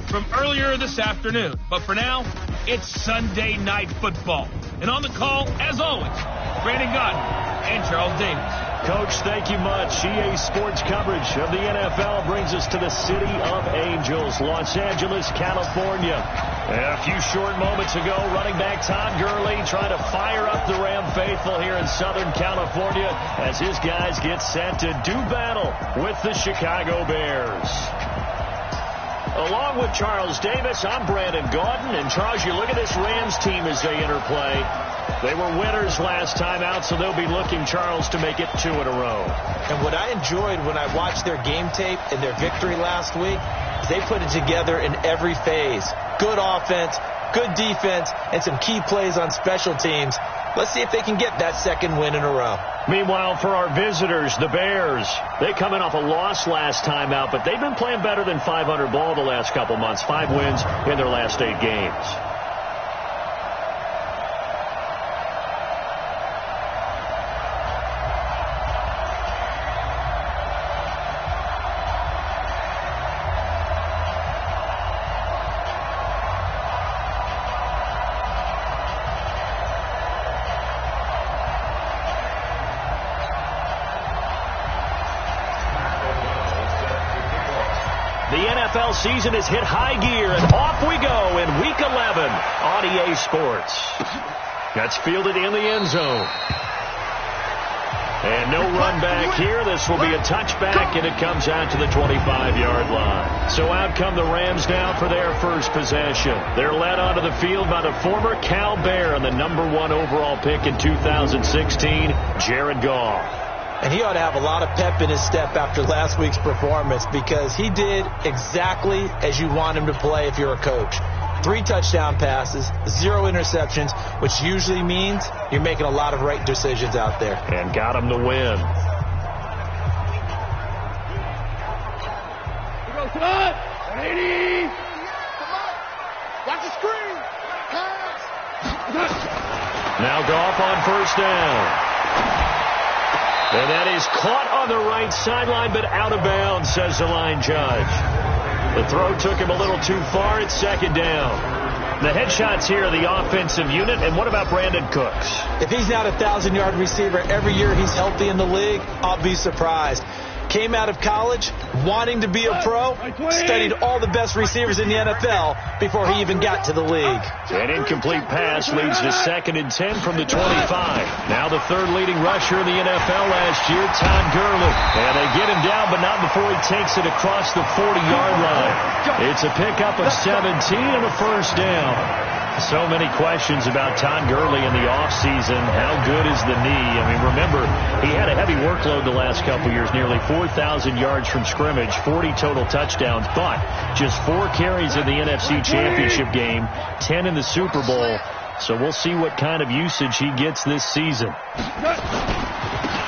from earlier this afternoon. But for now, it's Sunday Night Football. And on the call, as always, Brandon Godden and Charles Davis. Coach, thank you much. EA Sports coverage of the NFL brings us to the City of Angels, Los Angeles, California. A few short moments ago, running back Todd Gurley trying to fire up the Ram faithful here in Southern California as his guys get set to do battle with the Chicago Bears. Along with Charles Davis, I'm Brandon Gaudin. And Charles, you look at this Rams team as they interplay. They were winners last time out, so they'll be looking, Charles, to make it 2 in a row. And what I enjoyed when I watched their game tape and their victory last week is they put it together in every phase. Good offense, good defense, and some key plays on special teams. Let's see if they can get that second win in a row. Meanwhile, for our visitors, the Bears, they coming off a loss last time out, but they've been playing better than 500 ball the last couple months. 5 wins in their last 8 games. The NFL season has hit high gear, and off we go in Week 11 on EA Sports. That's fielded in the end zone. And no run back here. This will be a touchback, and it comes out to the 25-yard line. So out come the Rams now for their first possession. They're led onto the field by the former Cal Bear and the #1 overall pick in 2016, Jared Goff. And he ought to have a lot of pep in his step after last week's performance because he did exactly as you want him to play if you're a coach. 3 touchdown passes, 0 interceptions, which usually means you're making a lot of right decisions out there. And got him the win. He goes, come on, 80. Watch the screen. Now Goff on first down. And that is caught on the right sideline, but out of bounds, says the line judge. The throw took him a little too far. It's second down. The headshots here are the offensive unit. And what about Brandon Cooks? If he's not a 1,000-yard receiver every year he's healthy in the league, I'll be surprised. Came out of college wanting to be a pro, studied all the best receivers in the NFL before he even got to the league. An incomplete pass leads to 2nd and 10 from the 25. Now the 3rd leading rusher in the NFL last year, Todd Gurley. And they get him down, but not before he takes it across the 40-yard line. It's a pickup of 17 and a first down. So many questions about Todd Gurley in the offseason. How good is the knee? I mean, remember, he had a heavy workload the last couple years, nearly 4,000 yards from scrimmage, 40 total touchdowns, but just 4 carries in the NFC Championship game, 10 in the Super Bowl. So we'll see what kind of usage he gets this season.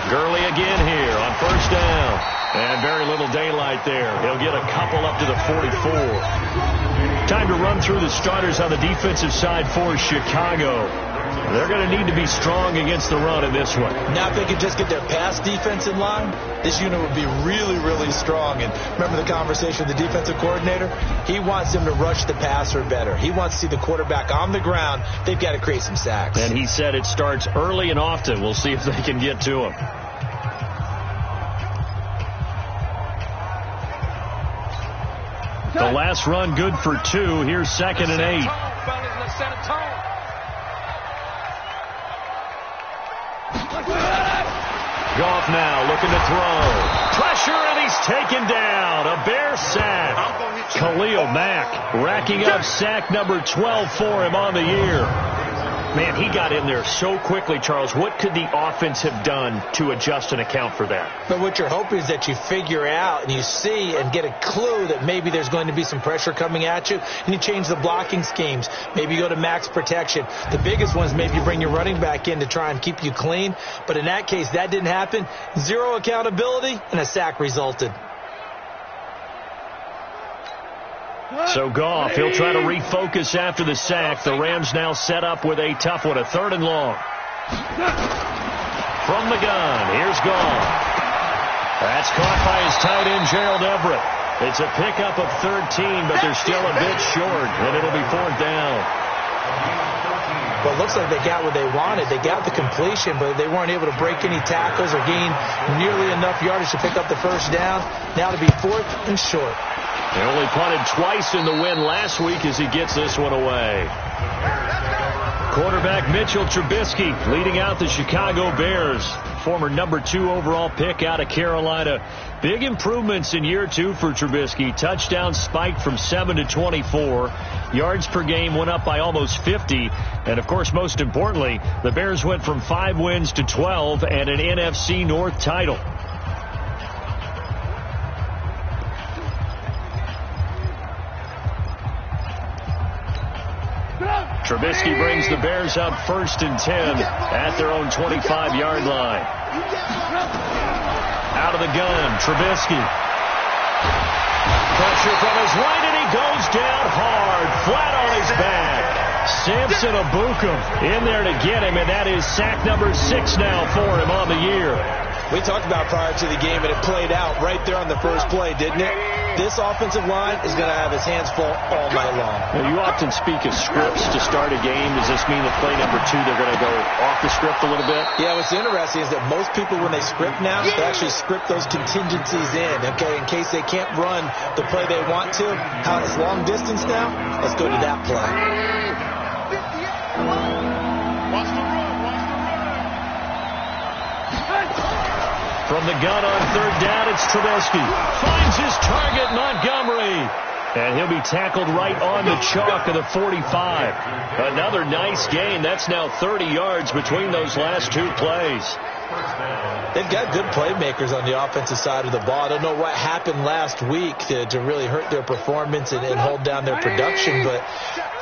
Gurley again here on first down. And very little daylight there. He'll get a couple up to the 44. Time to run through the starters on the defensive side for Chicago. They're going to need to be strong against the run in this one. Now if they could just get their pass defense in line, this unit would be really, really strong. And remember the conversation with the defensive coordinator? He wants them to rush the passer better. He wants to see the quarterback on the ground. They've got to create some sacks. And he said it starts early and often. We'll see if they can get to him. The last run good for 2. Here's 2nd and 8. Goff now looking to throw. Pressure, and he's taken down. A Bear sack. Khalil Mack racking up sack number 12 for him on the year. Man, he got in there so quickly, Charles. What could the offense have done to adjust and account for that? But what you're hoping is that you figure out and you see and get a clue that maybe there's going to be some pressure coming at you, and you change the blocking schemes. Maybe you go to max protection. The biggest one is maybe you bring your running back in to try and keep you clean. But in that case, that didn't happen. 0 accountability, and a sack resulted. So Goff, he'll try to refocus after the sack. The Rams now set up with a tough one, a 3rd and long. From the gun, here's Goff. That's caught by his tight end, Gerald Everett. It's a pickup of 13, but they're still a bit short, and it'll be 4th down. Well, it looks like they got what they wanted. They got the completion, but they weren't able to break any tackles or gain nearly enough yardage to pick up the first down. Now to be 4th and short. They only punted twice in the win last week as he gets this one away. Quarterback Mitchell Trubisky leading out the Chicago Bears. Former number 2 overall pick out of Carolina. Big improvements in year 2 for Trubisky. Touchdown spiked from 7 to 24. Yards per game went up by almost 50. And, of course, most importantly, the Bears went from 5 wins to 12 and an NFC North title. Trubisky brings the Bears up 1st and 10 at their own 25-yard line. Out of the gun, Trubisky. Pressure from his right, and he goes down hard, flat on his back. Samson Abukum in there to get him, and that is sack number 6 now for him on the year. We talked about prior to the game, and it played out right there on the first play, didn't it? This offensive line is going to have his hands full all night long. Now, you often speak of scripts to start a game. Does this mean that play number 2, they're going to go off the script a little bit? Yeah, what's interesting is that most people, when they script now, they actually script those contingencies in, okay, in case they can't run the play they want to. How it's long distance now? Let's go to that play. From the gun on 3rd down, it's Trubisky. Finds his target, Montgomery. And he'll be tackled right on the chalk of the 45. Another nice gain. That's now 30 yards between those last 2 plays. They've got good playmakers on the offensive side of the ball. I don't know what happened last week to really hurt their performance and hold down their production, but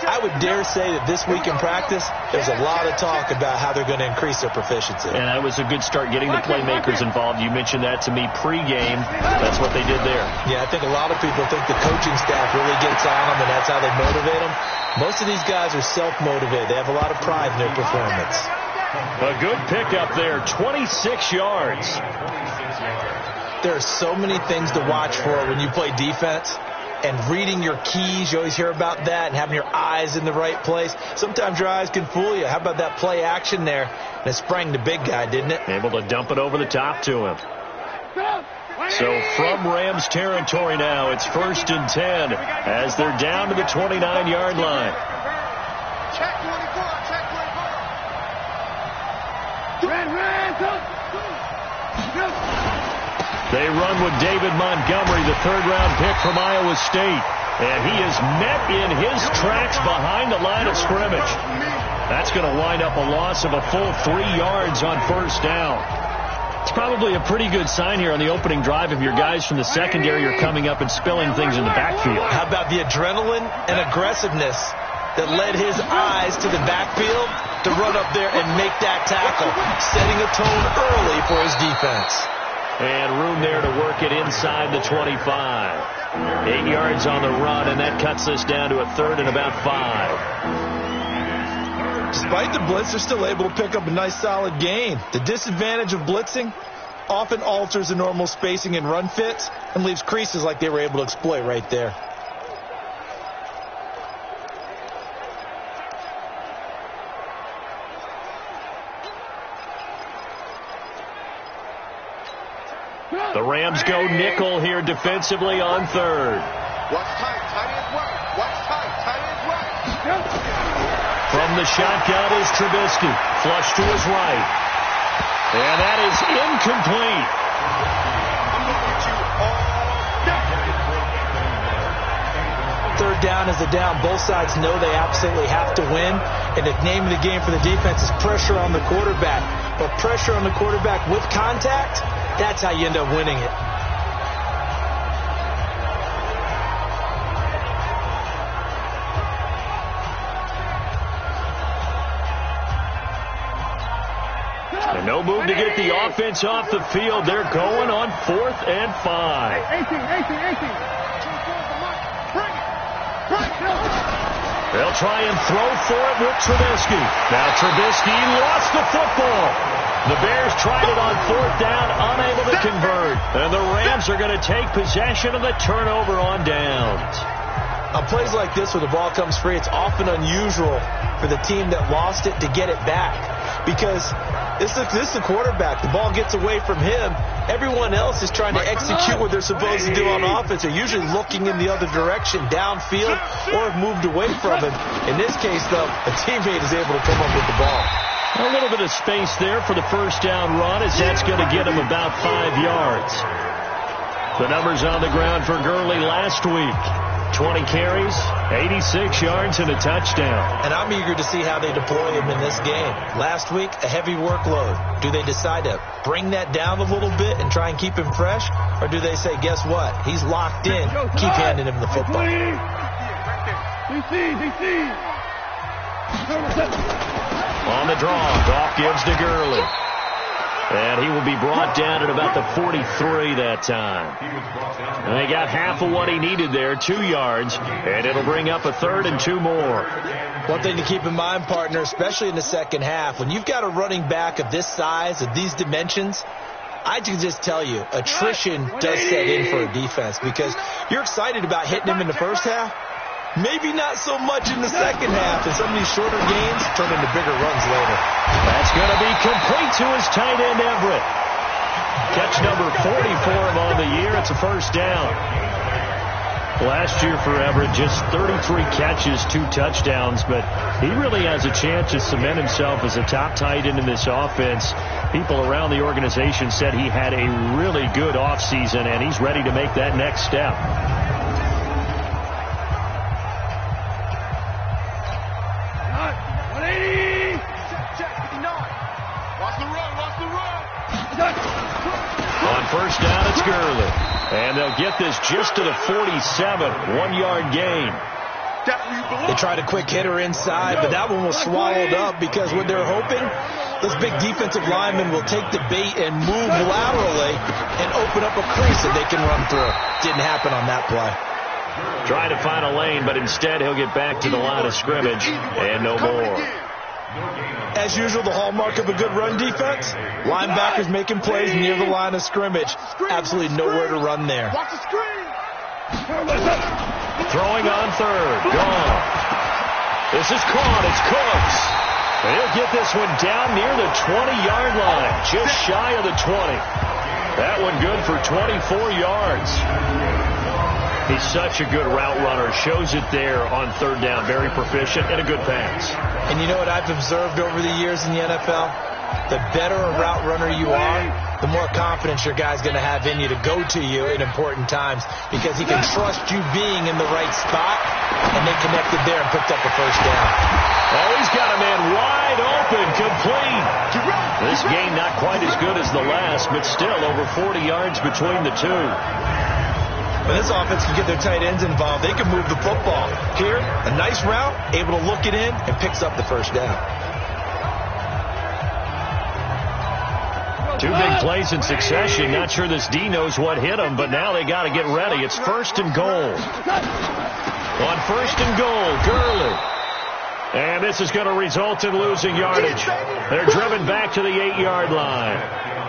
I would dare say that this week in practice, there's a lot of talk about how they're going to increase their proficiency. And that was a good start getting the playmakers involved. You mentioned that to me pregame. That's what they did there. Yeah, I think a lot of people think the coaching staff really gets on them, and that's how they motivate them. Most of these guys are self-motivated. They have a lot of pride in their performance. A good pickup there, 26 yards. There are so many things to watch for when you play defense. And reading your keys, you always hear about that, and having your eyes in the right place. Sometimes your eyes can fool you. How about that play action there? And it sprang the big guy, didn't it? Able to dump it over the top to him. So from Rams territory now, it's 1st and 10 as they're down to the 29-yard line. Check 24, check 24. They run with David Montgomery, the 3rd-round pick from Iowa State. And he is met in his tracks behind the line of scrimmage. That's going to wind up a loss of a full 3 yards on 1st down. It's probably a pretty good sign here on the opening drive if your guys from the secondary are coming up and spilling things in the backfield. How about the adrenaline and aggressiveness that led his eyes to the backfield to run up there and make that tackle, setting a tone early for his defense. And room there to work it inside the 25. 8 yards on the run, and that cuts us down to a 3rd and about 5. Despite the blitz, they're still able to pick up a nice solid gain. The disadvantage of blitzing often alters the normal spacing and run fits and leaves creases like they were able to exploit right there. The Rams go nickel here defensively on 3rd. Watch tight, tight ends right. Watch tight, tight ends right. From the shotgun is Trubisky. Flush to his right. And that is incomplete. I'm looking at you all day. 3rd down is the down. Both sides know they absolutely have to win. And the name of the game for the defense is pressure on the quarterback. But pressure on the quarterback with contact, that's how you end up winning it. And no move to get the offense off the field. They're going on 4th and 5. 18. They'll try and throw for it with Trubisky. Now Trubisky lost the football. The Bears tried it on 4th down, unable to convert. And the Rams are going to take possession of the turnover on downs. On plays like this where the ball comes free, it's often unusual for the team that lost it to get it back. Because this is the quarterback. The ball gets away from him. Everyone else is trying to execute what they're supposed to do on offense. They're usually looking in the other direction, downfield, or have moved away from him. In this case, though, a teammate is able to come up with the ball. A little bit of space there for the first down run, as that's going to get him about 5 yards. The numbers on the ground for Gurley last week. 20 carries, 86 yards, and a touchdown. And I'm eager to see how they deploy him in this game. Last week, a heavy workload. Do they decide to bring that down a little bit and try and keep him fresh? Or do they say, guess what? He's locked in. Keep handing him the football. On the draw, Goff gives to Gurley. And he will be brought down at about the 43 that time. And they got half of what he needed there, 2 yards, and it'll bring up a 3rd and 2 more. One thing to keep in mind, partner, especially in the second half, when you've got a running back of this size, of these dimensions, I can just tell you, attrition does set in for a defense because you're excited about hitting him in the first half. Maybe not so much in the second half, and some of these shorter games turn into bigger runs later. That's going to be complete to his tight end, Everett. Catch number 40 for him on the year. It's a first down. Last year for Everett, just 33 catches, 2 touchdowns, but he really has a chance to cement himself as a top tight end in this offense. People around the organization said he had a really good offseason, and he's ready to make that next step. On first down, it's Gurley. And they'll get this just to the 47, 1-yard gain. They tried a quick hitter inside, but that one was swallowed up because what they're hoping, this big defensive lineman will take the bait and move laterally and open up a crease that they can run through. Didn't happen on that play. Trying to find a lane, but instead he'll get back to the line of scrimmage and no more. As usual, the hallmark of a good run defense, linebackers making plays near the line of scrimmage. Absolutely nowhere to run there. Throwing on 3rd. Gone. This is caught. It's Cooks. And he'll get this one down near the 20-yard line. Just shy of the 20. That one good for 24 yards. He's such a good route runner. Shows it there on 3rd down. Very proficient and a good pass. And you know what I've observed over the years in the NFL? The better a route runner you are, the more confidence your guy's going to have in you to go to you in important times because he can trust you being in the right spot, and they connected there and picked up a first down. Oh, he's got a man wide open, complete. This game not quite as good as the last, but still over 40 yards between the two. When this offense can get their tight ends involved, they can move the football. Here, a nice route, able to look it in, and picks up the first down. 2 big plays in succession. Not sure this D knows what hit him, but now they got to get ready. It's 1st and goal. On 1st and goal, Gurley. And this is going to result in losing yardage. They're driven back to the 8-yard line.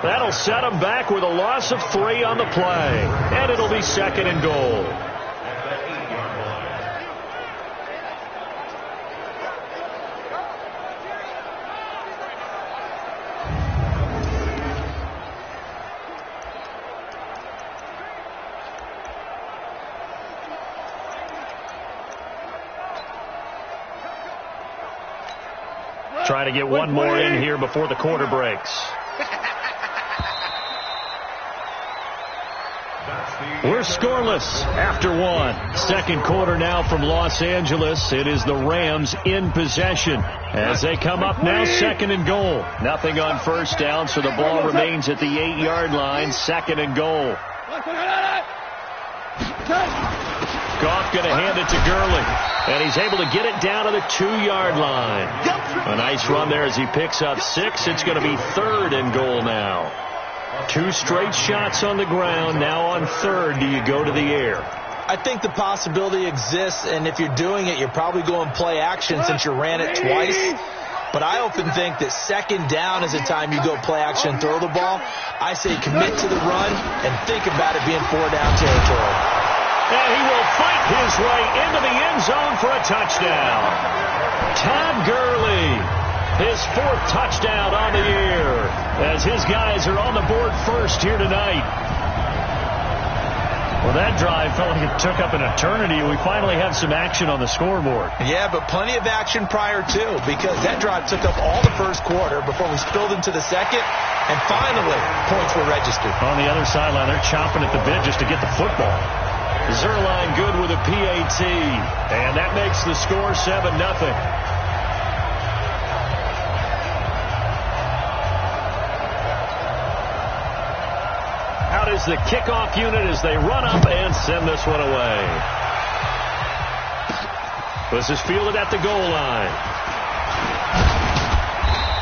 That'll set them back with a loss of 3 on the play. And it'll be 2nd and goal. Try to get one more in here before the quarter breaks. We're scoreless after 1. 2nd quarter now from Los Angeles. It is the Rams in possession as they come up now 2nd and goal. Nothing on first down, so the ball remains at the 8-yard line. 2nd and goal. Goff going to hand it to Gurley, and he's able to get it down to the 2-yard line. A nice run there as he picks up 6. It's going to be 3rd and goal now. 2 straight shots on the ground. Now on 3rd, do you go to the air? I think the possibility exists, and if you're doing it, you're probably going play action since you ran it twice. But I often think that second down is the time you go play action and throw the ball. I say commit to the run and think about it being 4-down territory. And he will fight his way into the end zone for a touchdown. Todd Gurley, his 4th touchdown on the year, as his guys are on the board first here tonight. Well, that drive felt like it took up an eternity. We finally have some action on the scoreboard. Yeah, but plenty of action prior to, because that drive took up all the first quarter before we spilled into the second, and finally, points were registered. On the other sideline, they're chomping at the bit just to get the football. Zerline good with a PAT, and that makes the score 7-0. Out is the kickoff unit as they run up and send this one away. This is fielded at the goal line.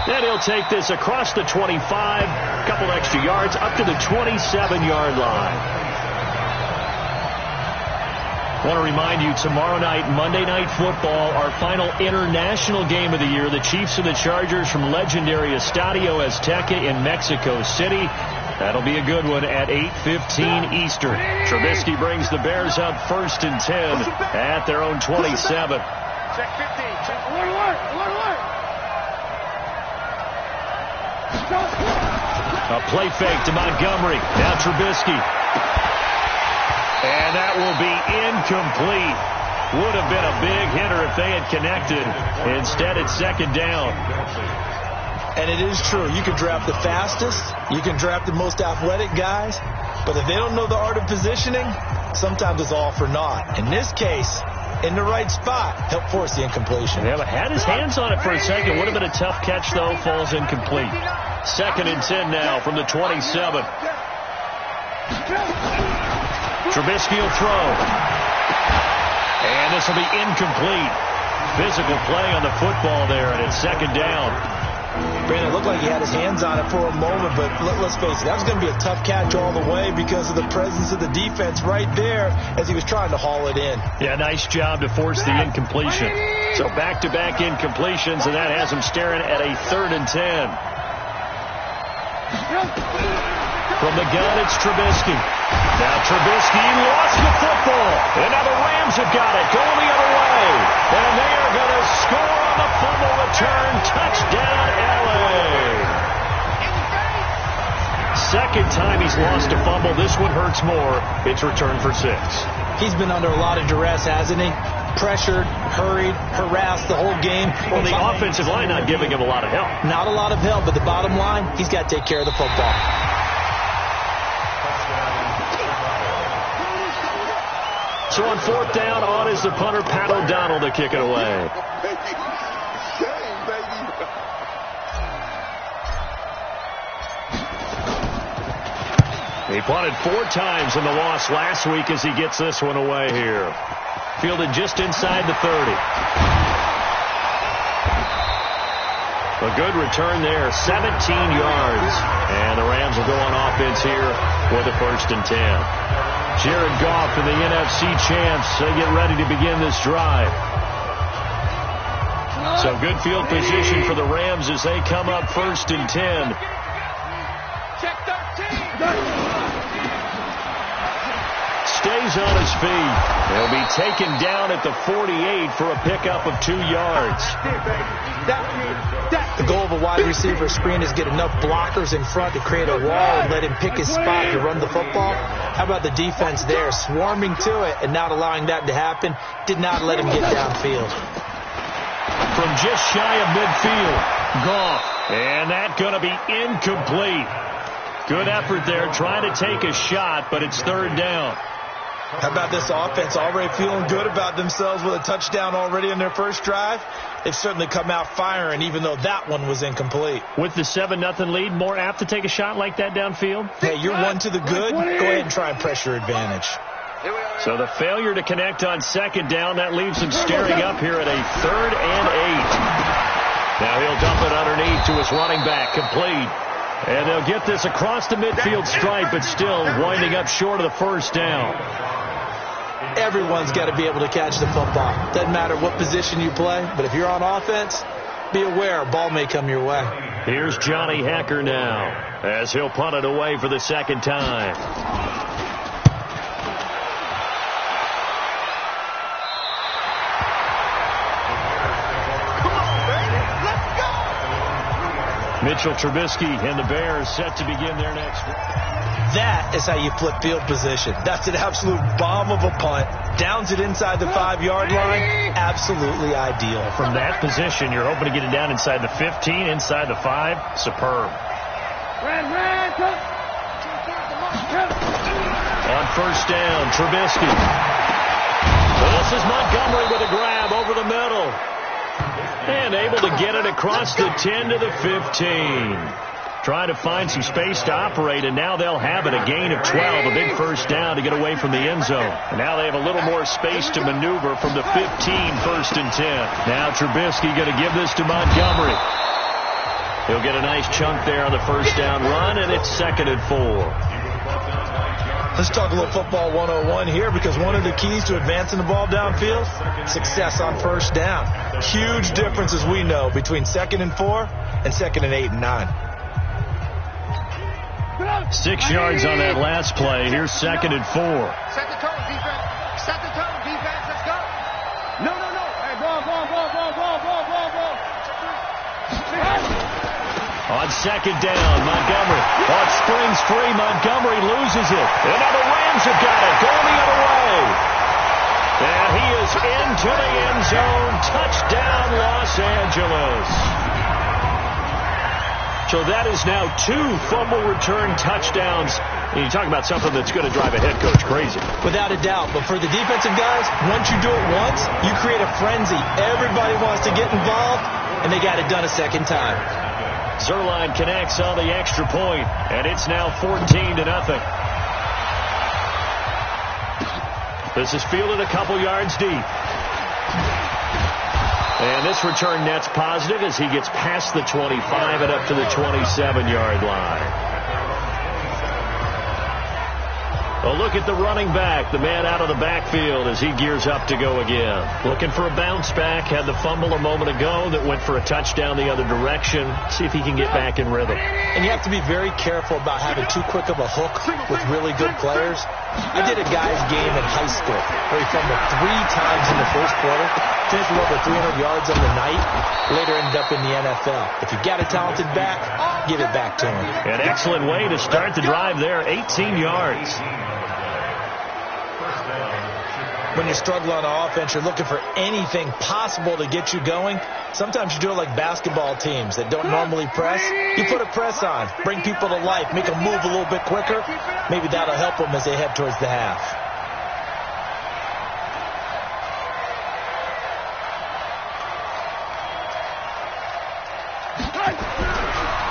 And he'll take this across the 25, a couple extra yards, up to the 27-yard line. I want to remind you, tomorrow night, Monday Night Football, our final international game of the year, the Chiefs and the Chargers from legendary Estadio Azteca in Mexico City. That'll be a good one at 8:15 Eastern. Trubisky brings the Bears up 1st and 10 at their own 27. Check 15. Check. A play fake to Montgomery. Now Trubisky. And that will be incomplete. Would have been a big hitter if they had connected. Instead, it's 2nd down. And it is true. You can draft the fastest. You can draft the most athletic guys. But if they don't know the art of positioning, sometimes it's all for naught. In this case, in the right spot, help force the incompletion. Yeah, but had his hands on it for a second. Would have been a tough catch, though. Falls incomplete. 2nd and 10 now from the 27. Trubisky will throw. And this will be incomplete. Physical play on the football there, and it's 2nd down. Brandon, it looked like he had his hands on it for a moment, but let's face it, that was going to be a tough catch all the way because of the presence of the defense right there as he was trying to haul it in. Yeah, nice job to force the incompletion. So back-to-back incompletions, and that has him staring at a 3rd and 10. From the gun, it's Trubisky. Now Trubisky lost the football. And now the Rams have got it, going the other way. And they are going to score on the fumble return. Touchdown, LA. Second time he's lost a fumble. This one hurts more. It's returned for 6. He's been under a lot of duress, hasn't he? Pressured, hurried, harassed the whole game. Well, the offensive line not giving him a lot of help. Not a lot of help, but the bottom line, he's got to take care of the football. So on 4th down, on is the punter, Pat O'Donnell, to kick it away. He punted 4 times in the loss last week as he gets this one away here. Fielded just inside the 30. A good return there, 17 yards. And the Rams will go on offense here with a 1st and 10. Jared Goff and the NFC champs, they get ready to begin this drive. So good field position for the Rams as they come up 1st and 10. Check 13. Stays on his feet. He'll be taken down at the 48 for a pickup of 2 yards. The goal of a wide receiver screen is get enough blockers in front to create a wall and let him pick his spot to run the football. How about the defense there, swarming to it and not allowing that to happen? Did not let him get downfield. From just shy of midfield, Goff. And that's going to be incomplete. Good effort there, trying to take a shot, but it's 3rd down. How about this offense already feeling good about themselves with a touchdown already in their first drive? They've certainly come out firing, even though that one was incomplete. With the 7-0 lead, more apt to take a shot like that downfield? Hey, you're one to the good. Go ahead and try and pressure advantage. So the failure to connect on 2nd down, that leaves him staring up here at a 3rd and 8. Now he'll dump it underneath to his running back, complete. And they'll get this across the midfield stripe, but still winding up short of the 1st down. Everyone's got to be able to catch the football. Doesn't matter what position you play, but if you're on offense, be aware, ball may come your way. Here's Johnny Hecker now, as he'll punt it away for the second time. Mitchell Trubisky and the Bears set to begin their next. That is how you flip field position. That's an absolute bomb of a punt. Downs it inside the 5-yard line. Absolutely ideal. From that position, you're hoping to get it down inside the 15, inside the 5. Superb. On first down, Trubisky. This is Montgomery with a grab over the middle. And able to get it across the 10 to the 15. Trying to find some space to operate, and now they'll have it. A gain of 12, a big first down to get away from the end zone. And now they have a little more space to maneuver from the 15, first and 10. Now Trubisky going to give this to Montgomery. He'll get a nice chunk there on the first down run, and it's 2nd and 4. Let's talk a little football 101 here, because one of the keys to advancing the ball downfield, success on first down. Huge difference, as we know, between 2nd and 4 and 2nd and 8 and 9. 6 yards on that last play. Here's 2nd and 4. Set the tone, defense. Set the tone, defense. Let's go. No. Hey, ball. On 2nd down, Montgomery. Oh, it springs free. Montgomery loses it. And now the Rams have got it. Going the other way. And he is into the end zone. Touchdown, Los Angeles. So that is now 2 fumble return touchdowns. And you talk about something that's going to drive a head coach crazy. Without a doubt. But for the defensive guys, once you do it once, you create a frenzy. Everybody wants to get involved, and they got it done a second time. Zerline connects on the extra point, and it's now 14-0. This is fielded a couple yards deep. And this return net's positive as he gets past the 25 and up to the 27-yard line. A look at the running back, the man out of the backfield as he gears up to go again. Looking for a bounce back, had the fumble a moment ago that went for a touchdown the other direction. See if he can get back in rhythm. And you have to be very careful about having too quick of a hook with really good players. I did a guy's game in high school where he fumbled 3 times in the first quarter, finished with over 300 yards on the night, later ended up in the NFL. If you've got a talented back, give it back to him. An excellent way to start the drive there, 18 yards. When you struggle on offense, you're looking for anything possible to get you going. Sometimes you do it like basketball teams that don't normally press. You put a press on, bring people to life, make them move a little bit quicker. Maybe that'll help them as they head towards the half.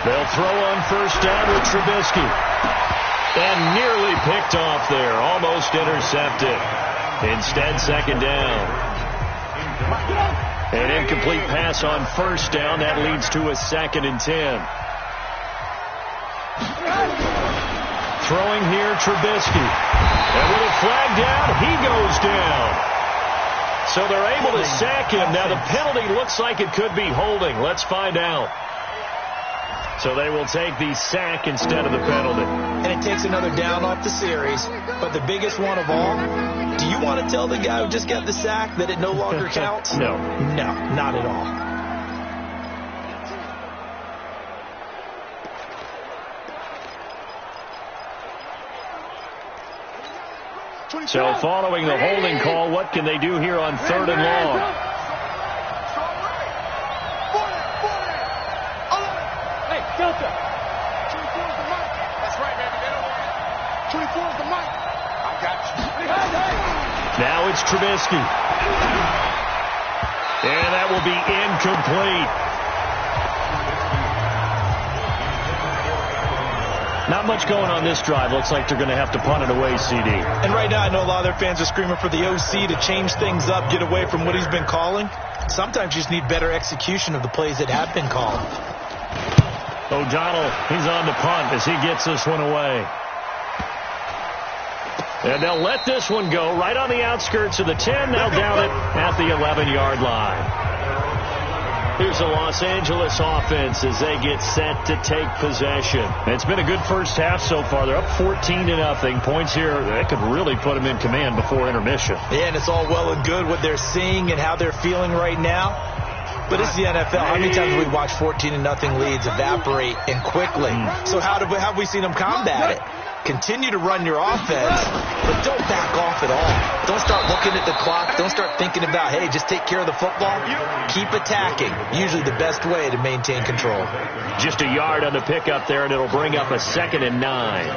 They'll throw on first down with Trubisky. And nearly picked off there, almost intercepted. Instead, second down. An incomplete pass on first down. That leads to a 2nd and 10. Throwing here, Trubisky. And with a flag down, he goes down. So they're able to sack him. Now the penalty looks like it could be holding. Let's find out. So they will take the sack instead of the penalty. And it takes another down off the series. But the biggest one of all, do you want to tell the guy who just got the sack that it no longer counts? No. No, not at all. So following the holding call, what can they do here on 3rd and long? Hey, Delta. 24's the mic. That's right, baby. They don't want it. 24's the mic. I got you. Now it's Trubisky. And that will be incomplete. Not much going on this drive. Looks like they're going to have to punt it away, CD. And right now, I know a lot of their fans are screaming for the OC to change things up, get away from what he's been calling. Sometimes you just need better execution of the plays that have been called. O'Donnell, he's on the punt as he gets this one away. And they'll let this one go right on the outskirts of the 10. They'll down it at the 11-yard line. Here's the Los Angeles offense as they get set to take possession. It's been a good first half so far. They're up 14-0. Points here that could really put them in command before intermission. Yeah, and it's all well and good what they're seeing and how they're feeling right now. But it's the NFL. How many times have we watched 14-0 leads evaporate and quickly? So how have we seen them combat it? Continue to run your offense, but don't back off at all. Don't start looking at the clock. Don't start thinking about, hey, just take care of the football. Keep attacking. Usually the best way to maintain control. Just a yard on the pickup there, and it'll bring up a 2nd and 9.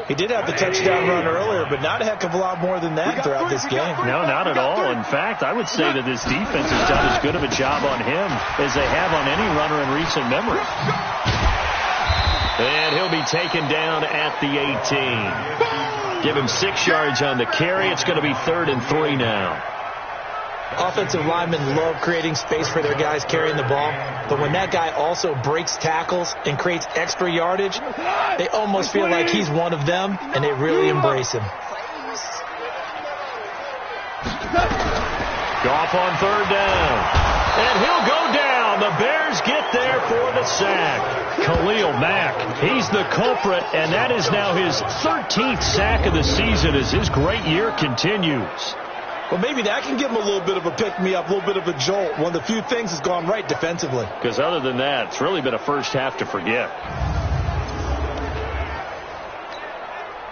He did have the touchdown run earlier, but not a heck of a lot more than that throughout this game. No, not at all. In fact, I would say that this defense has done as good of a job on him as they have on any runner in recent memory. And he'll be taken down at the 18. Give him 6 yards on the carry. It's going to be 3rd and 3 now. Offensive linemen love creating space for their guys carrying the ball, but when that guy also breaks tackles and creates extra yardage, they almost feel like he's one of them, and they really embrace him. Goff on 3rd down. And he'll go down. The Bears get there for the sack. Khalil Mack, he's the culprit, and that is now his 13th sack of the season as his great year continues. Well, maybe that can give him a little bit of a pick-me-up, a little bit of a jolt. One of the few things has gone right defensively. Because other than that, it's really been a first half to forget.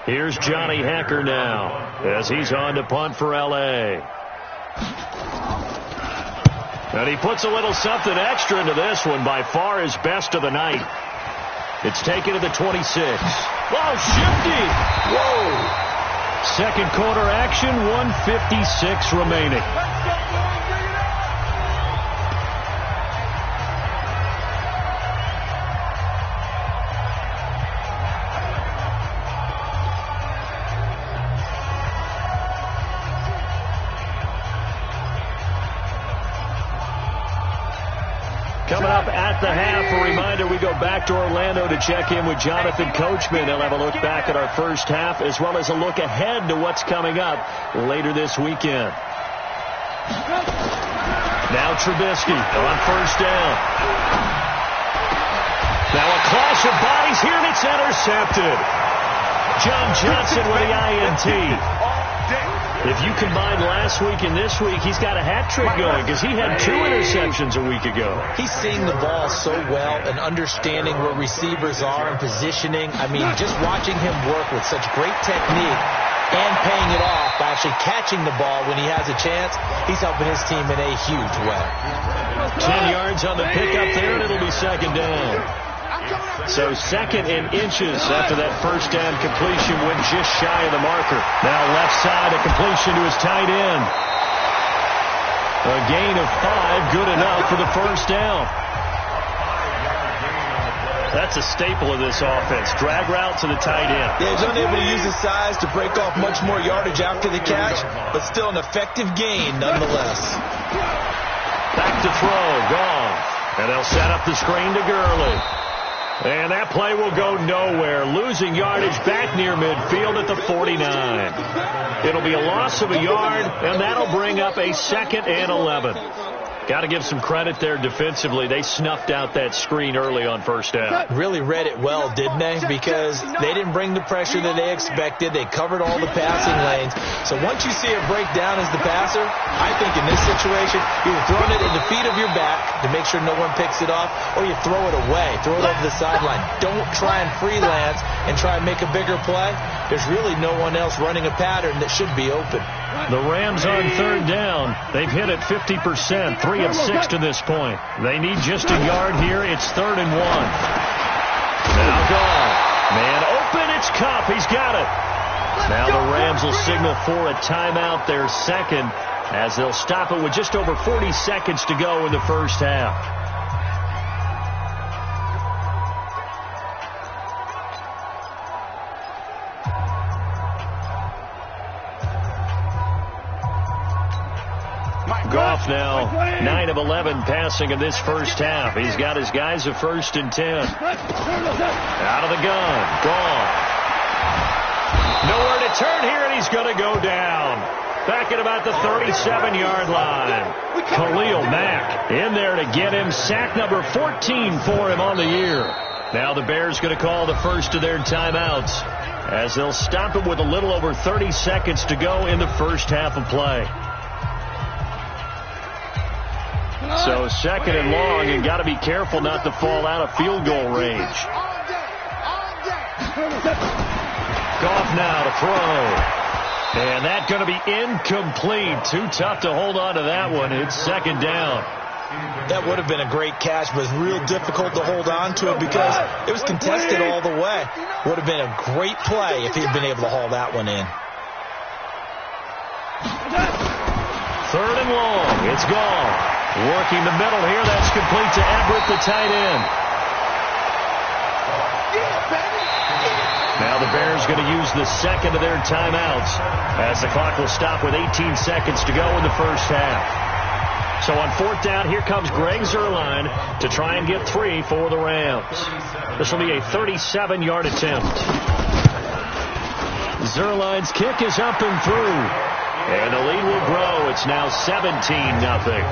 Here's Johnny Hecker now as he's on to punt for L.A. And he puts a little something extra into this one, by far his best of the night. It's taken to the 26. Whoa, shifty! Whoa! Second quarter action, 1:56 remaining. Coming up at the half, a reminder, we go back to Orlando to check in with Jonathan Coachman. He'll have a look back at our first half as well as a look ahead to what's coming up later this weekend. Now Trubisky on 1st down. Now a clash of bodies here, and it's intercepted. John Johnson with the INT. If you combine last week and this week, he's got a hat trick going because he had 2 interceptions a week ago. He's seeing the ball so well and understanding where receivers are and positioning. I mean, just watching him work with such great technique and paying it off by actually catching the ball when he has a chance, he's helping his team in a huge way. 10 yards on the pickup there, and it'll be 2nd down. So 2nd and inches after that 1st down completion, went just shy of the marker. Now left side, a completion to his tight end. A gain of 5, good enough for the 1st down. That's a staple of this offense. Drag route to the tight end. Yeah, he's unable to use his size to break off much more yardage after the catch, but still an effective gain nonetheless. Back to throw, gone. And they'll set up the screen to Gurley. And that play will go nowhere. Losing yardage back near midfield at the 49. It'll be a loss of a yard, and that'll bring up a 2nd and 11. Got to give some credit there defensively. They snuffed out that screen early on 1st down. Really read it well, didn't they? Because they didn't bring the pressure that they expected. They covered all the passing lanes. So once you see it break down as the passer, I think in this situation, you're throwing it in the feet of your back to make sure no one picks it off, or you throw it away. Throw it over the sideline. Don't try and freelance and try and make a bigger play. There's really no one else running a pattern that should be open. The Rams on 3rd down. They've hit it 50%, 3 of 6 to this point. They need just a yard here. It's 3rd and 1. Now gone. Man open, it's Kupp. He's got it. Now the Rams will signal for a timeout, their 2nd, as they'll stop it with just over 40 seconds to go in the 1st half. Goff now 9 of 11 passing in this 1st half. He's got his guys a 1st and 10. Out of the gun. Gone. Nowhere to turn here, and he's going to go down. Back at about the 37-yard line. Khalil Mack in there to get him. Sack number 14 for him on the year. Now the Bears going to call the first of their timeouts as they'll stop it with a little over 30 seconds to go in the first half of play. So second and long, and got to be careful not to fall out of field goal range. Goff now to throw. And that's going to be incomplete. Too tough to hold on to that one. It's second down. That would have been a great catch, but it's real difficult to hold on to it because it was contested all the way. Would have been a great play if he had been able to haul that one in. Third and long. It's gone. Working the middle here. That's complete to Everett, the tight end. Now the Bears going to use the second of their timeouts as the clock will stop with 18 seconds to go in the first half. So on fourth down, here comes Greg Zuerlein to try and get 3 for the Rams. This will be a 37-yard attempt. Zuerlein's kick is up and through. And the lead will grow. It's now 17-0.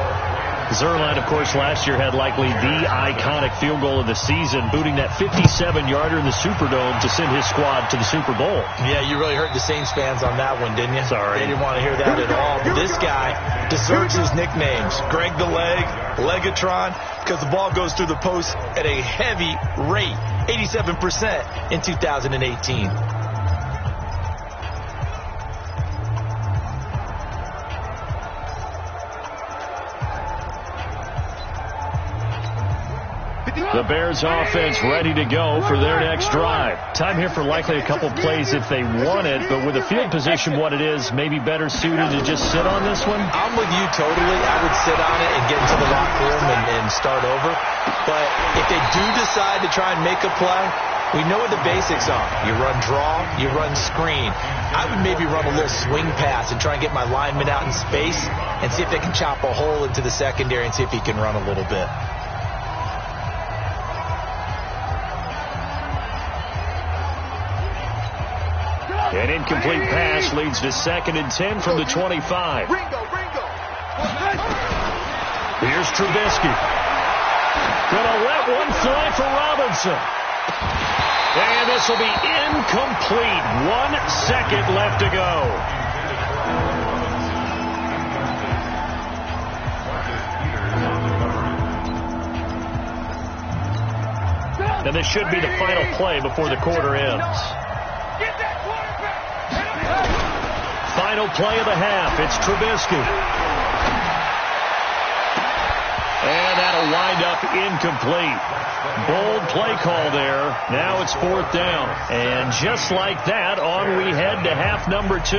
Zuerlein, of course, last year had likely the iconic field goal of the season, booting that 57-yarder in the Superdome to send his squad to the Super Bowl. Yeah, you really hurt the Saints fans on that one, didn't you? Sorry. They didn't want to hear that at all. But this guy deserves his nicknames. Greg the Leg, Legatron, because the ball goes through the post at a heavy rate, 87% in 2018. The Bears offense ready to go for their next drive. Time here for likely a couple plays if they want it, but with the field position what it is, maybe better suited to just sit on this one? I'm with you totally. I would sit on it and get into the locker room and start over. But if they do decide to try and make a play, we know what the basics are. You run draw, you run screen. I would maybe run a little swing pass and try and get my lineman out in space and see if they can chop a hole into the secondary and see if he can run a little bit. An incomplete pass leads to 2nd and 10 from the 25. Here's Trubisky. Gonna let one fly for Robinson. And this will be incomplete. 1 second left to go. And this should be the final play before the quarter ends. Final play of the half. It's Trubisky. And that'll wind up incomplete. Bold play call there. Now it's 4th down. And just like that, on we head to half number 2.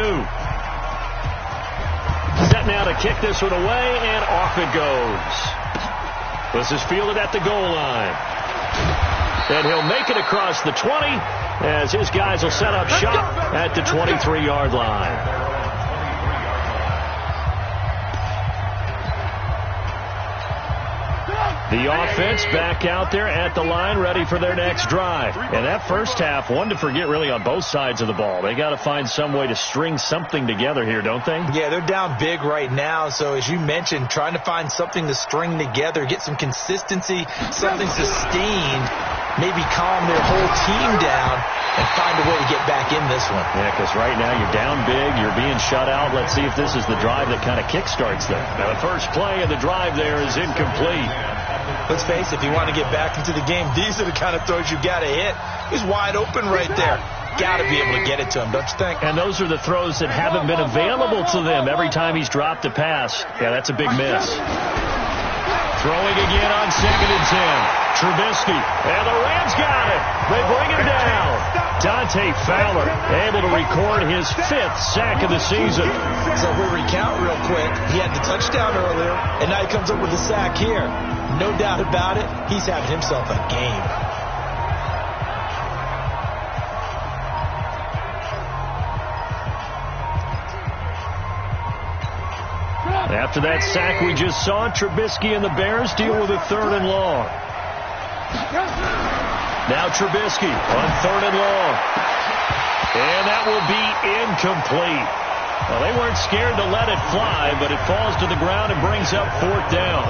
Set now to kick this one away, and off it goes. This is fielded at the goal line. And he'll make it across the 20 as his guys will set up shop at the 23-yard line. The offense back out there at the line, ready for their next drive. And that first half, one to forget really on both sides of the ball. They got to find some way to string something together here, don't they? Yeah, they're down big right now. So as you mentioned, trying to find something to string together, get some consistency, something sustained, maybe calm their whole team down and find a way to get back in this one. Yeah, because right now you're down big, you're being shut out. Let's see if this is the drive that kind of kickstarts them. Now the first play of the drive there is incomplete. Let's face it, if you want to get back into the game, these are the kind of throws you got to hit. He's wide open right there. Got to be able to get it to him, don't you think? And those are the throws that haven't been available to them every time he's dropped a pass. Yeah, that's a big miss. Throwing again on 2nd and 10. Trubisky, and the Rams got it. They bring him down. Dante Fowler able to record his 5th sack of the season. So we'll recount real quick. He had the touchdown earlier, and now he comes up with a sack here. No doubt about it, he's having himself a game. After that sack we just saw, Trubisky and the Bears deal with a 3rd and long. Now Trubisky on 3rd and long. And that will be incomplete. Well, they weren't scared to let it fly, but it falls to the ground and brings up 4th down.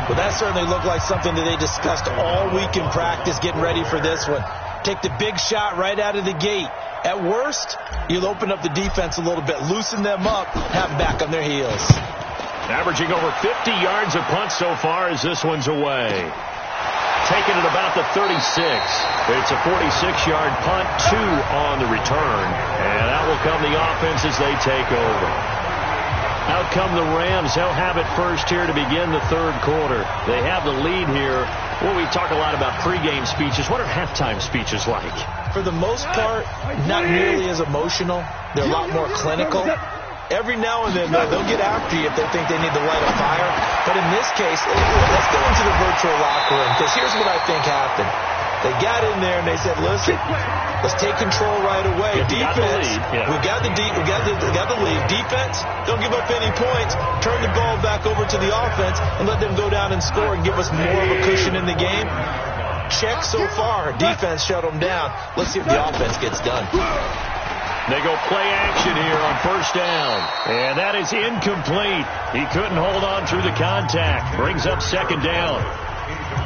Well, that certainly looked like something that they discussed all week in practice, getting ready for this one. Take the big shot right out of the gate. At worst, you'll open up the defense a little bit, loosen them up, have them back on their heels. Averaging over 50 yards a punt so far as this one's away. Taking it about the 36. It's a 46-yard punt, 2 on the return. And out will come the offense as they take over. Out come the Rams. They'll have it first here to begin the 3rd quarter. They have the lead here. Well, we talk a lot about pregame speeches. What are halftime speeches like? For the most part, not nearly as emotional. They're a lot more clinical. Every now and then, they'll get after you if they think they need to light a fire. But in this case, let's go into the virtual locker room, because here's what I think happened. They got in there and they said, listen, let's take control right away. Defense, we got the lead. Defense, don't give up any points. Turn the ball back over to the offense and let them go down and score and give us more of a cushion in the game. Check so far. Defense shut them down. Let's see if the offense gets done. They go play action here on 1st down. And that is incomplete. He couldn't hold on through the contact. Brings up 2nd down.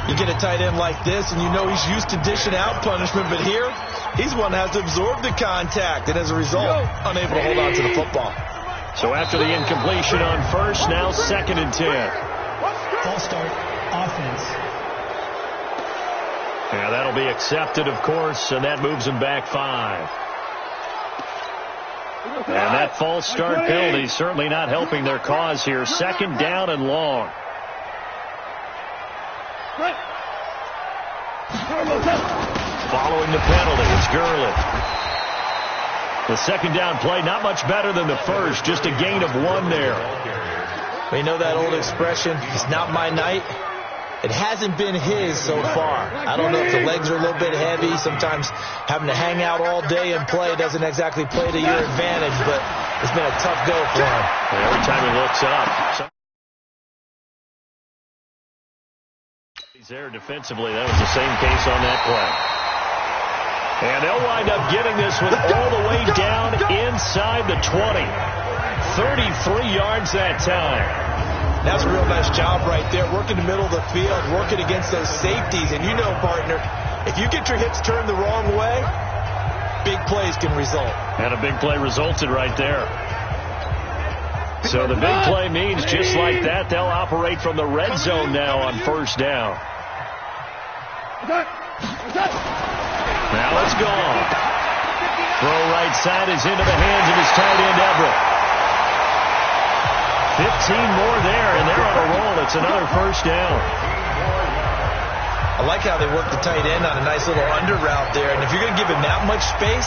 You get a tight end like this, and you know he's used to dishing out punishment, but here, he's one that has to absorb the contact, and as a result, unable to hold on to the football. So after the incompletion on 1st, now 2nd and 10. False start, offense. Yeah, that'll be accepted, of course, and that moves him back 5. And that false start penalty certainly not helping their cause here. 2nd down and long. Following the penalty, it's Gurley. The 2nd down play, not much better than the first, just a gain of 1 there. We know that old expression, it's not my night. It hasn't been his so far. I don't know if the legs are a little bit heavy. Sometimes having to hang out all day and play doesn't exactly play to your advantage, but it's been a tough go for him. Every time he looks up. He's there defensively. That was the same case on that play. And they'll wind up getting this one all the way down inside the 20. 33 yards that time. That's a real nice job right there, working the middle of the field, working against those safeties. And you know, partner, if you get your hips turned the wrong way, big plays can result. And a big play resulted right there. So the big play means just like that, they'll operate from the red zone now on 1st down. Now it's gone. Throw right side is into the hands of his tight end, Everett. 15 more there, and they're on a roll. It's another 1st down. I like how they work the tight end on a nice little under route there. And if you're going to give him that much space,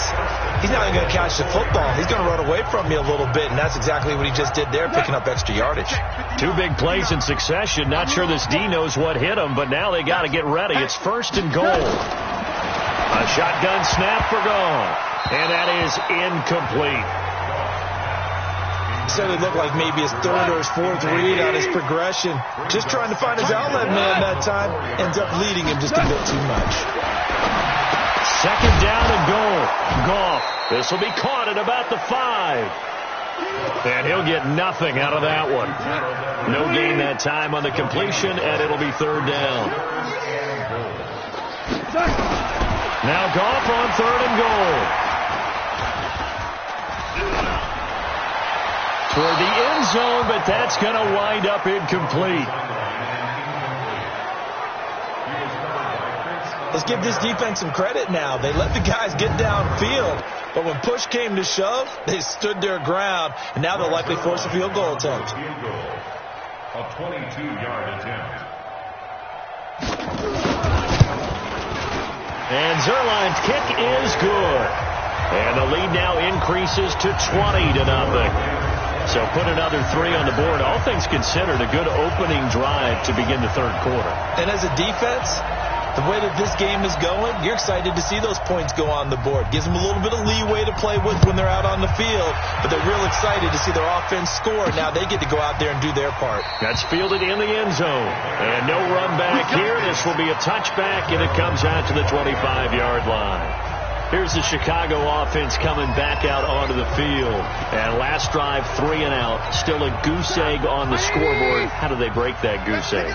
he's not going to catch the football. He's going to run away from you a little bit, and that's exactly what he just did there, picking up extra yardage. 2 big plays in succession. Not sure this D knows what hit him, but now they got to get ready. It's 1st and goal. A shotgun snap for gone, and that is incomplete. Certainly looked like maybe his 3rd or his 4th read on his progression. Just trying to find his outlet man that time. Ends up leading him just a bit too much. 2nd down and goal. Goff. This will be caught at about the 5. And he'll get nothing out of that one. No gain that time on the completion, and it'll be 3rd down. Now Goff on 3rd and goal. For the end zone, but that's going to wind up incomplete. Let's give this defense some credit now. They let the guys get downfield, but when push came to shove, they stood their ground, and now they'll likely force a field goal attempt. A 22-yard attempt. And Zerline's kick is good. And the lead now increases to 20-0. So put another 3 on the board. All things considered, a good opening drive to begin the 3rd quarter. And as a defense, the way that this game is going, you're excited to see those points go on the board. Gives them a little bit of leeway to play with when they're out on the field, but they're real excited to see their offense score. Now they get to go out there and do their part. That's fielded in the end zone. And no run back here. This will be a touchback, and it comes out to the 25-yard line. Here's the Chicago offense coming back out onto the field. And last drive, 3 and out. Still a goose egg on the scoreboard. How do they break that goose egg?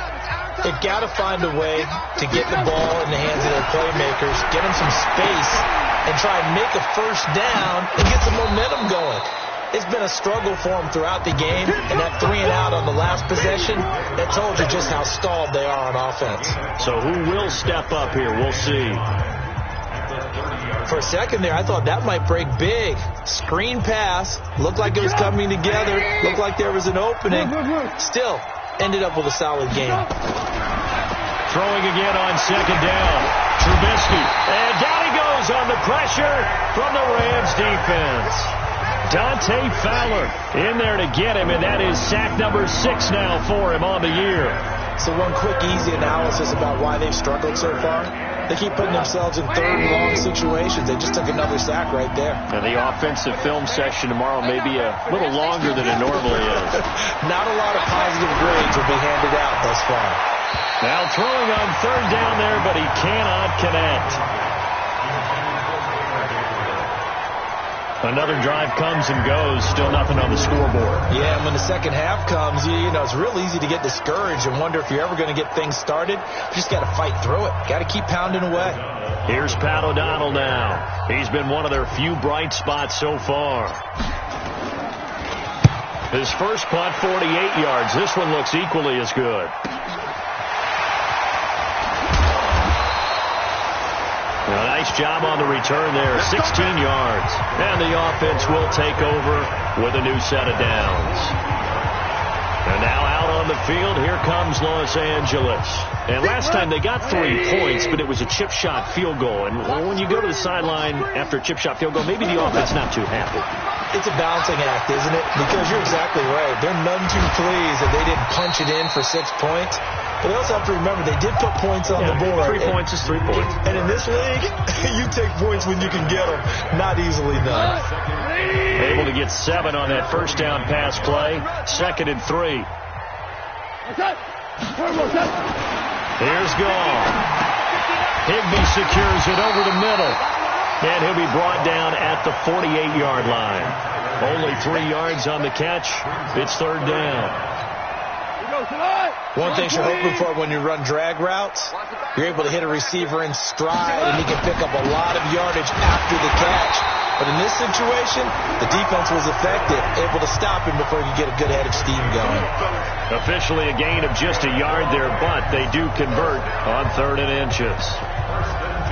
They've got to find a way to get the ball in the hands of their playmakers, get them some space, and try and make a first down and get some momentum going. It's been a struggle for them throughout the game, and that 3 and out on the last possession, that told you just how stalled they are on offense. So who will step up here? We'll see. For a second there, I thought that might break big. Screen pass, looked like it was coming together, looked like there was an opening. Still, ended up with a solid game. Throwing again on second down. Trubisky, and down he goes on the pressure from the Rams defense. Dante Fowler in there to get him, and that is sack number 6 now for him on the year. So one quick, easy analysis about why they've struggled so far. They keep putting themselves in third and long situations. They just took another sack right there. And the offensive film section tomorrow may be a little longer than it normally is. Not a lot of positive grades will be handed out thus far. Now throwing on third down there, but he cannot connect. Another drive comes and goes. Still nothing on the scoreboard. Yeah, and when the second half comes, you know, it's real easy to get discouraged and wonder if you're ever going to get things started. You just got to fight through it. Got to keep pounding away. Here's Pat O'Donnell now. He's been one of their few bright spots so far. His first punt, 48 yards. This one looks equally as good. A nice job on the return there, 16 yards. And the offense will take over with a new set of downs. And now out on the field, here comes Los Angeles. And last time they got 3 points, but it was a chip shot field goal. And when you go to the sideline after a chip shot field goal, maybe the offense not too happy. It's a balancing act, isn't it? Because you're exactly right. They're none too pleased that they didn't punch it in for 6 points. But they also have to remember they did put points on the board. 3 points is 3 points. And in this league, you take points when you can get them. Not easily done. Able to get 7 on that first down pass play. 2nd and 3. Here's Gall. Higbee secures it over the middle. And he'll be brought down at the 48-yard line. Only 3 yards on the catch. It's third down. One thing you're hoping for when you run drag routes, you're able to hit a receiver in stride, and he can pick up a lot of yardage after the catch. But in this situation, the defense was effective, able to stop him before he could get a good head of steam going. Officially a gain of just a yard there, but they do convert on 3rd and inches.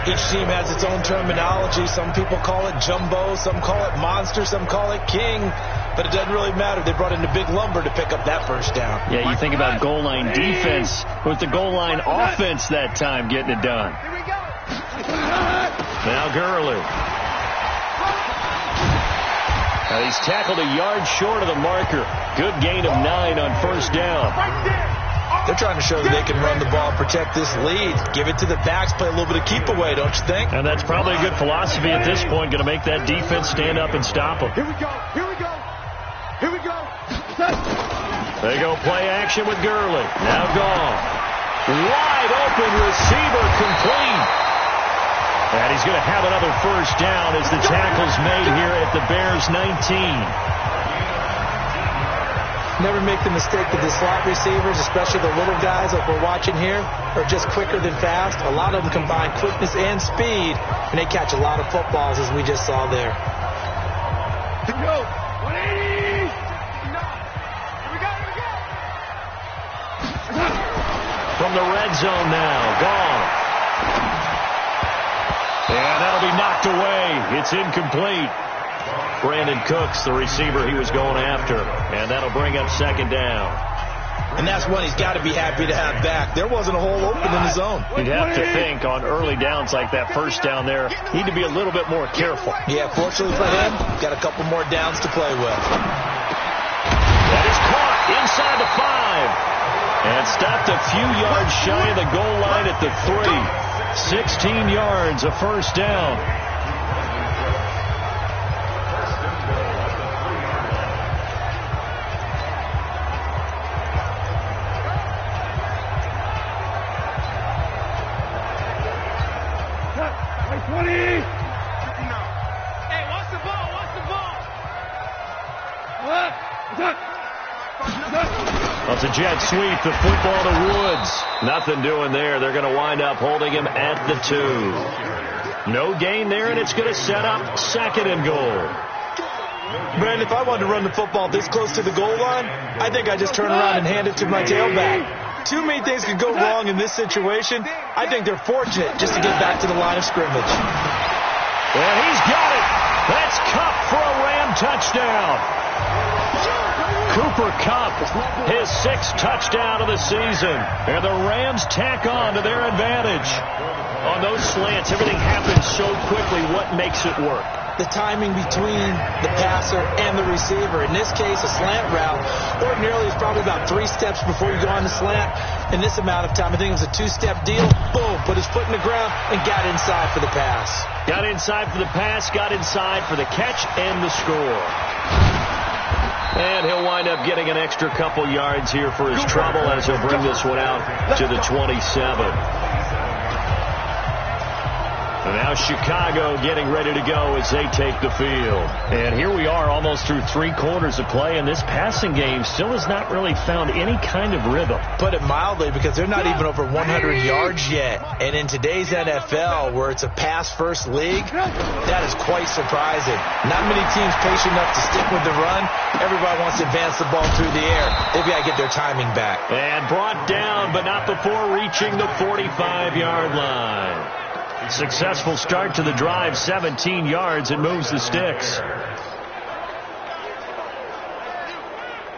Each team has its own terminology. Some people call it jumbo, some call it monster, some call it king. But it doesn't really matter. They brought in the big lumber to pick up that first down. Yeah, you think about goal line defense with the goal line offense that time getting it done. Now Gurley. Now he's tackled a yard short of the marker. Good gain of 9 on first down. They're trying to show that they can run the ball, protect this lead, give it to the backs, play a little bit of keep away, don't you think? And that's probably a good philosophy at this point, going to make that defense stand up and stop them. Here we go. Here we go. Here we go. They go play action with Gurley. Now Gall. Wide open receiver complete. And he's going to have another first down as the tackle's made here at the Bears 19. Never make the mistake that the slot receivers, especially the little guys like we're watching here, are just quicker than fast. A lot of them combine quickness and speed, and they catch a lot of footballs, as we just saw there. Here we go. 180. Here we go. Here we go. From the red zone now, Gall. And that'll be knocked away. It's incomplete. Brandon Cooks, the receiver he was going after. And that'll bring up second down. And that's one he's got to be happy to have back. There wasn't a hole open in the zone. You'd have to think on early downs like that first down there, need to be a little bit more careful. Yeah, fortunately for him, got a couple more downs to play with. That is caught inside the 5. And stopped a few yards shy of the goal line at the 3. 16 yards, a first down. It's a jet sweep, the football to Woods. Nothing doing there. They're going to wind up holding him at the 2. No gain there, and it's going to set up 2nd and goal. Brandon, if I wanted to run the football this close to the goal line, I think I'd just turn around and hand it to my tailback. Too many things could go wrong in this situation. I think they're fortunate just to get back to the line of scrimmage. And he's got it. That's Kupp for a Ram touchdown. Cooper Kupp, his 6th touchdown of the season. And the Rams tack on to their advantage. On those slants, everything happens so quickly. What makes it work? The timing between the passer and the receiver. In this case, a slant route ordinarily is probably about 3 steps before you go on the slant. In this amount of time, I think it was a 2-step deal. Boom, put his foot in the ground and got inside for the pass. Got inside for the pass, got inside for the catch and the score. And he'll wind up getting an extra couple yards here for his trouble as he'll bring this one out to the 27. And now Chicago getting ready to go as they take the field. And here we are almost through 3 quarters of play, and this passing game still has not really found any kind of rhythm. Put it mildly, because they're not even over 100 yards yet. And in today's NFL, where it's a pass-first league, that is quite surprising. Not many teams patient enough to stick with the run. Everybody wants to advance the ball through the air. They've got to get their timing back. And brought down, but not before reaching the 45-yard line. Successful start to the drive, 17 yards, and moves the sticks.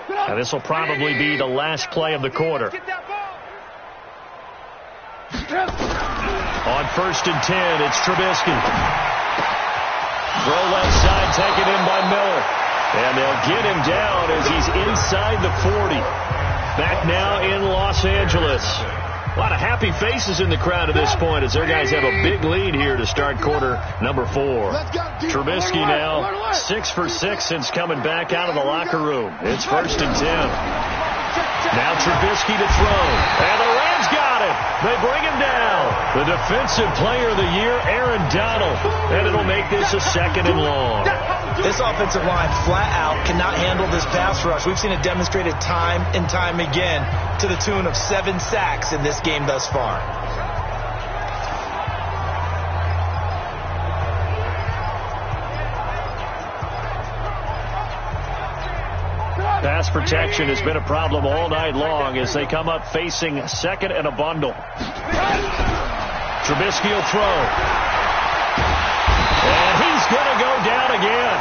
Now this will probably be the last play of the quarter. On 1st and 10, it's Trubisky. Throw left side, taken in by Miller. And they'll get him down as he's inside the 40. Back now in Los Angeles. A lot of happy faces in the crowd at this point as their guys have a big lead here to start quarter number 4. Trubisky now 6 for 6 since coming back out of the locker room. It's 1st and 10. Now Trubisky to throw. And the Rams got him. They bring him down. The defensive player of the year, Aaron Donald. And it'll make this a 2nd and long. This offensive line flat out cannot handle this pass rush. We've seen it demonstrated time and time again to the tune of 7 sacks in this game thus far. Pass protection has been a problem all night long as they come up facing 2nd and a bundle. Trubisky will throw. And he's going to go down again.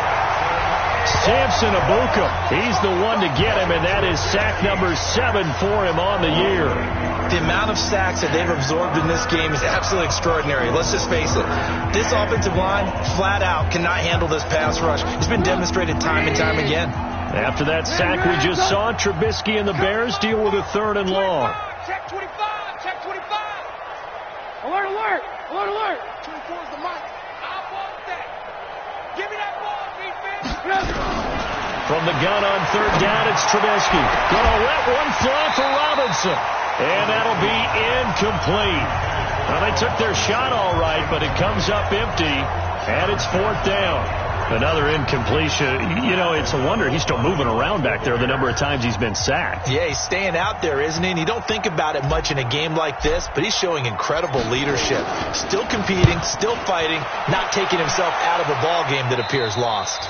Samson Abuka, he's the one to get him, and that is sack number 7 for him on the year. The amount of sacks that they've absorbed in this game is absolutely extraordinary. Let's just face it. This offensive line, flat out, cannot handle this pass rush. It's been demonstrated time and time again. After that sack we just saw, Trubisky and the Bears deal with a 3rd and long. Check 25, check 25. Alert, alert, alert, alert. 24 is the mic. I want that. Give me that ball, defense. From the gun on 3rd down, it's Trubisky. Gonna let one fly for Robinson. And that'll be incomplete. Well, they took their shot all right, but it comes up empty, and it's 4th down. Another incompletion. You know, it's a wonder he's still moving around back there the number of times he's been sacked. Yeah, he's staying out there, isn't he? And you don't think about it much in a game like this, but he's showing incredible leadership. Still competing, still fighting, not taking himself out of a ball game that appears lost.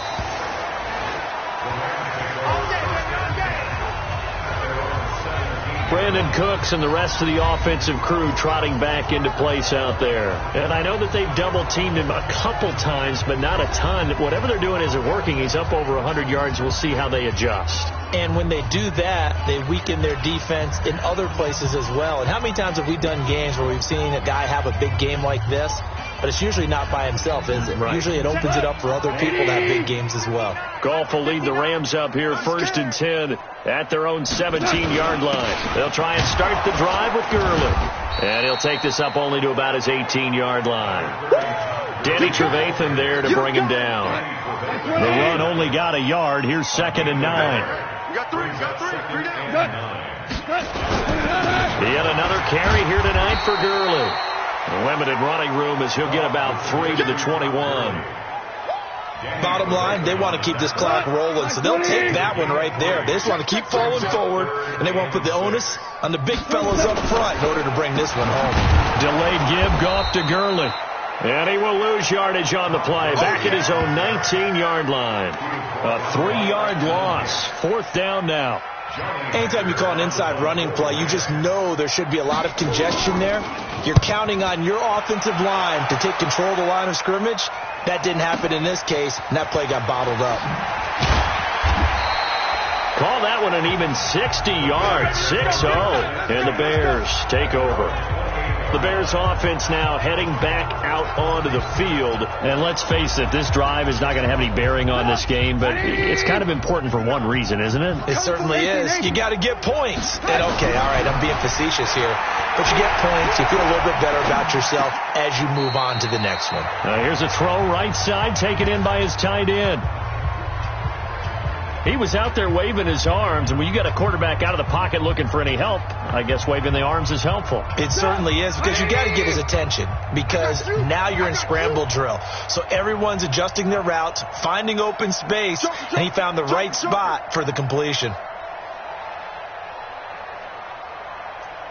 Brandon Cooks and the rest of the offensive crew trotting back into place out there. And I know that they've double-teamed him a couple times, but not a ton. Whatever they're doing isn't working. He's up over 100 yards. We'll see how they adjust. And when they do that, they weaken their defense in other places as well. And how many times have we done games where we've seen a guy have a big game like this? But it's usually not by himself, is it? Right. Usually it opens it up for other people to have big games as well. Goff will lead the Rams up here 1st and 10 at their own 17-yard line. They'll try and start the drive with Gurley. And he'll take this up only to about his 18-yard line. Danny Trevathan there to bring him down. The run only got a yard. Here's 2nd and 9. You got 3 down. Yet another carry here tonight for Gurley. Limited running room as he'll get about 3 to the 21. Bottom line, they want to keep this clock rolling, so they'll take that one right there. They just want to keep falling forward, and they won't put the onus on the big fellas up front in order to bring this one home. Delayed give, Goff to Gurley. And he will lose yardage on the play. Back at his own 19-yard line. A 3-yard loss. 4th down now. Anytime you call an inside running play, you just know there should be a lot of congestion there. You're counting on your offensive line to take control of the line of scrimmage. That didn't happen in this case, and that play got bottled up. Call that one an even 60 yards. 6-0. And the Bears take over. The Bears offense now heading back out onto the field. And let's face it, this drive is not going to have any bearing on this game, but it's kind of important for one reason, isn't it? It certainly is. You got to get points. And okay, all right, I'm being facetious here. But you get points, you feel a little bit better about yourself as you move on to the next one. Here's a throw right side, taken in by his tight end. He was out there waving his arms, and when you got a quarterback out of the pocket looking for any help, I guess waving the arms is helpful. It certainly is, because you got to get his attention, because now you're in scramble drill. So everyone's adjusting their routes, finding open space, and he found the right spot for the completion.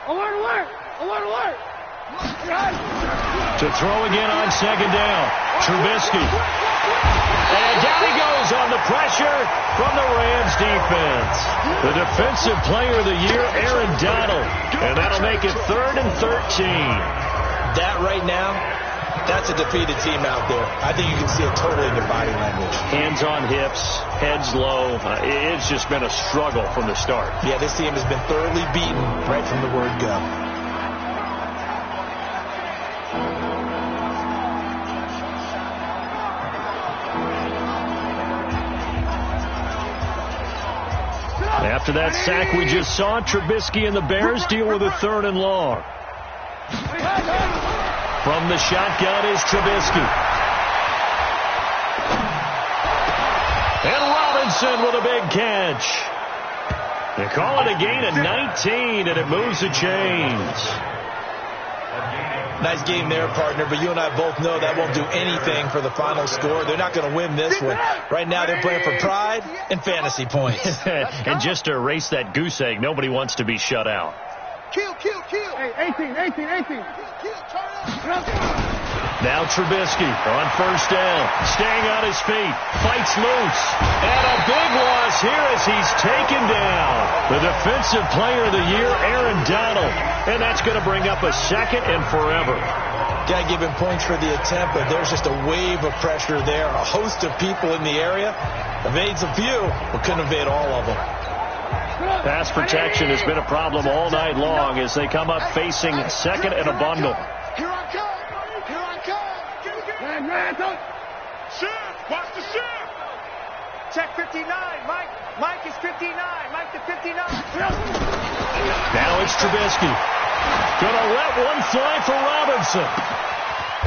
Alert, alert! Alert, alert! To throw again on 2nd down. Trubisky. And down he goes on the pressure from the Rams defense. The defensive player of the year, Aaron Donald. And that'll make it 3rd and 13. That right now, that's a defeated team out there. I think you can see it totally in their body language. Hands on hips, heads low. It's just been a struggle from the start. Yeah, this team has been thoroughly beaten right from the word go. After that sack we just saw, Trubisky and the Bears deal with a 3rd and long. From the shotgun is Trubisky. And Robinson with a big catch. They call it a gain of 19, and it moves the chains. Nice game there, partner, but you and I both know that won't do anything for the final score. They're not going to win this one. Right now they're playing for pride and fantasy points. And just to erase that goose egg, nobody wants to be shut out. Kill, kill, kill. Hey, 18. Now Trubisky on 1st down, staying on his feet, fights loose, and a big loss here as he's taken down. The defensive player of the year, Aaron Donald, and that's going to bring up a 2nd and forever. Got to give him points for the attempt, but there's just a wave of pressure there. A host of people in the area. Evades a few, but couldn't evade all of them. Pass protection has been a problem all night long as they come up facing 2nd and a bundle. Here I come. Shift. Watch the shift. Check 59. Mike is 59. Mike to 59. Now it's Trubisky. Gonna let one fly for Robinson.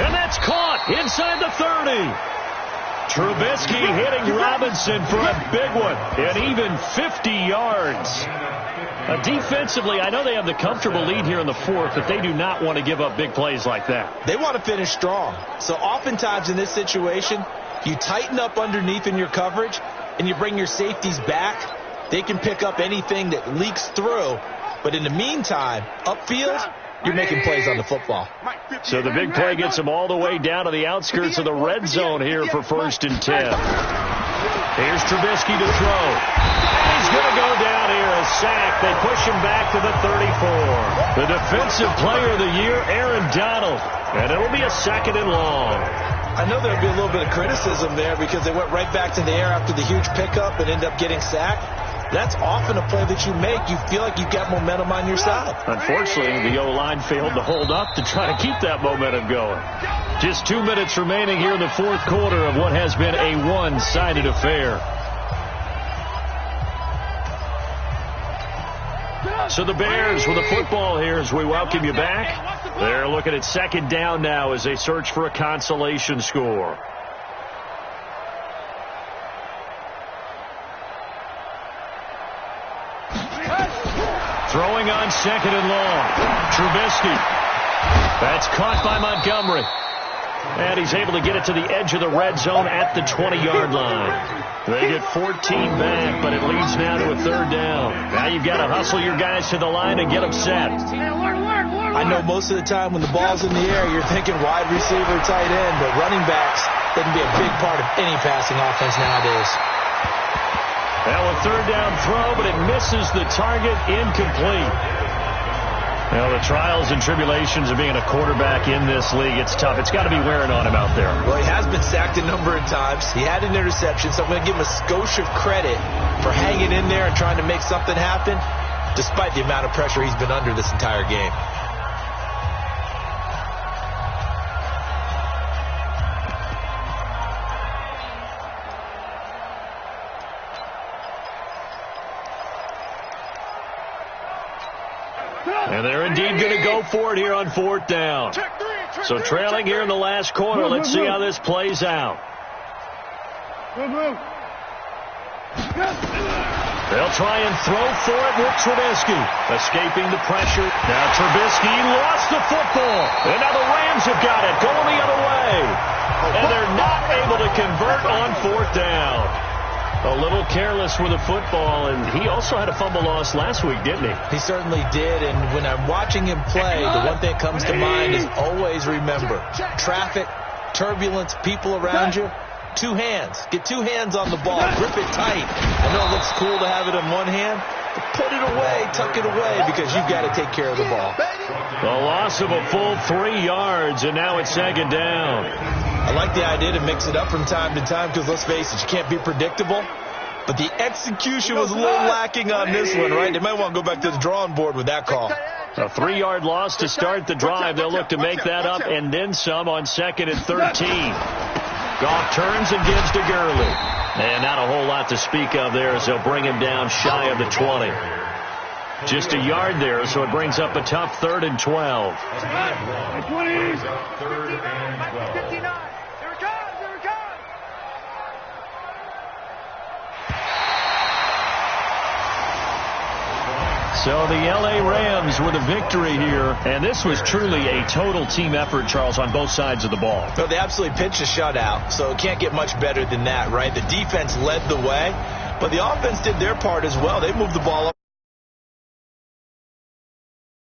And that's caught inside the 30. Trubisky hitting Robinson for a big one. And even 50 yards. Defensively, I know they have the comfortable lead here in the 4th, but they do not want to give up big plays like that. They want to finish strong. So oftentimes in this situation, you tighten up underneath in your coverage, and you bring your safeties back. They can pick up anything that leaks through. But in the meantime, upfield, you're making plays on the football. So the big play gets them all the way down to the outskirts of the red zone here for 1st and 10. Here's Trubisky to throw. He's going to go down here, a sack. They push him back to the 34. The defensive player of the year, Aaron Donald. And it'll be a 2nd and long. I know there'll be a little bit of criticism there because they went right back to the air after the huge pickup and end up getting sacked. That's often a play that you make. You feel like you've got momentum on your side. Unfortunately, the O-line failed to hold up to try to keep that momentum going. Just 2 minutes remaining here in the 4th quarter of what has been a one-sided affair. So the Bears with the football here as we welcome you back. They're looking at 2nd down now as they search for a consolation score. Throwing on 2nd and long. Trubisky. That's caught by Montgomery. And he's able to get it to the edge of the red zone at the 20-yard line. They get 14 back, but it leads now to a third down. Now you've got to hustle your guys to the line and get them set. I know most of the time when the ball's in the air, you're thinking wide receiver, tight end, but running backs can be a big part of any passing offense nowadays. Now a third down throw, but it misses the target, incomplete. Well, the trials and tribulations of being a quarterback in this league, it's tough. It's got to be wearing on him out there. Well, he has been sacked a number of times. He had an interception, so I'm going to give him a skosh of credit for hanging in there and trying to make something happen, despite the amount of pressure he's been under this entire game. And they're indeed going to go for it here on fourth down. So trailing here in the last quarter. Let's see how this plays out. They'll try and throw for it with Trubisky. Escaping the pressure. Now Trubisky lost the football. And now the Rams have got it. Going the other way. And they're not able to convert on fourth down. A little careless with the football, and he also had a fumble loss last week, didn't he? He certainly did, and when I'm watching him play, the one thing that comes to mind is always remember, traffic, turbulence, people around you, two hands. Get two hands on the ball. Grip it tight. I know it looks cool to have it in one hand, but put it away, tuck it away, because you've got to take care of the ball. The loss of a full 3 yards, and now it's second down. I like the idea to mix it up from time to time because, let's face it, you can't be predictable. But the execution was a little lacking on this one, right? They might want to go back to the drawing board with that call. A 3-yard loss to start the drive. They'll look to make that up and then some on second and 13. Goff turns and gives to Gurley. And not a whole lot to speak of there as they'll bring him down shy of the 20. Just a yard there, so it brings up a tough 3rd and 12. Third and 12. So the L.A. Rams with a victory here, and this was truly a total team effort, Charles, on both sides of the ball. Well, they absolutely pitched a shutout, so it can't get much better than that, right? The defense led the way, but the offense did their part as well. They moved the ball up.